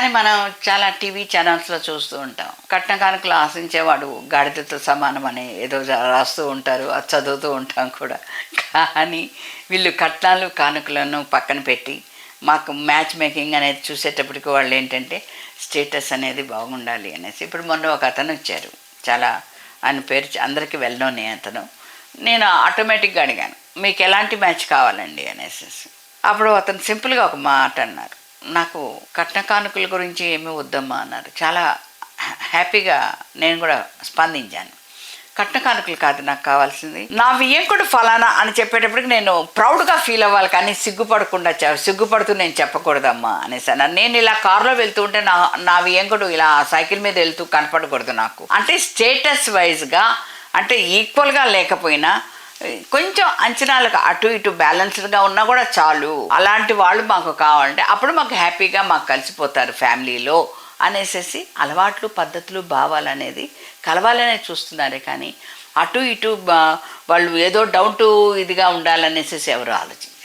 కానీ మనం చాలా టీవీ ఛానల్స్లో చూస్తూ ఉంటాం, కట్న కానుకలు ఆశించేవాడు గాడిదతో సమానం అని ఏదో రాస్తూ ఉంటారు, అది చదువుతూ ఉంటాం కూడా. కానీ వీళ్ళు కట్నాలు కానుకలను పక్కన పెట్టి మాకు మ్యాచ్ మేకింగ్ అనేది చూసేటప్పటికి వాళ్ళు ఏంటంటే స్టేటస్ అనేది బాగుండాలి అనేసి. ఇప్పుడు మొన్న ఒక అతను వచ్చారు, చాలా ఆయన పేరు అందరికీ వెల్నోనే అతను. నేను ఆటోమేటిక్గా అడిగాను, మీకు ఎలాంటి మ్యాచ్ కావాలండి అనేసి. అప్పుడు అతను సింపుల్గా ఒక మాట అన్నారు, నాకు కట్న కానుకల గురించి ఏమీ వద్దమ్మా అన్నారు. చాలా హ్యాపీగా నేను కూడా స్పందించాను. కట్న కానుకలు కాదు నాకు కావాల్సింది, నా వియ్యంకుడు ఫలానా అని చెప్పేటప్పటికి నేను ప్రౌడ్గా ఫీల్ అవ్వాలి, కానీ సిగ్గుపడుతూ నేను చెప్పకూడదమ్మా అనేసి అన్నారు. నేను ఇలా కారులో వెళ్తూ ఉంటే నా వియ్యంకుడు ఇలా సైకిల్ మీద వెళ్తూ కనపడకూడదు నాకు. అంటే స్టేటస్ వైజ్గా, అంటే ఈక్వల్గా లేకపోయినా కొంచెం అంచనాలకు అటు ఇటు బ్యాలెన్స్డ్గా ఉన్నా కూడా చాలు, అలాంటి వాళ్ళు మాకు కావాలంటే అప్పుడు మాకు హ్యాపీగా మాకు కలిసిపోతారు ఫ్యామిలీలో అనేసి అలవాట్లు, పద్ధతులు, భావాలు అనేది కలవాలనే చూస్తున్నారే కానీ అటు ఇటు వాళ్ళు ఏదో డౌన్ టు ఇదిగా ఉండాలనేసి ఎవరు ఆలోచించారు.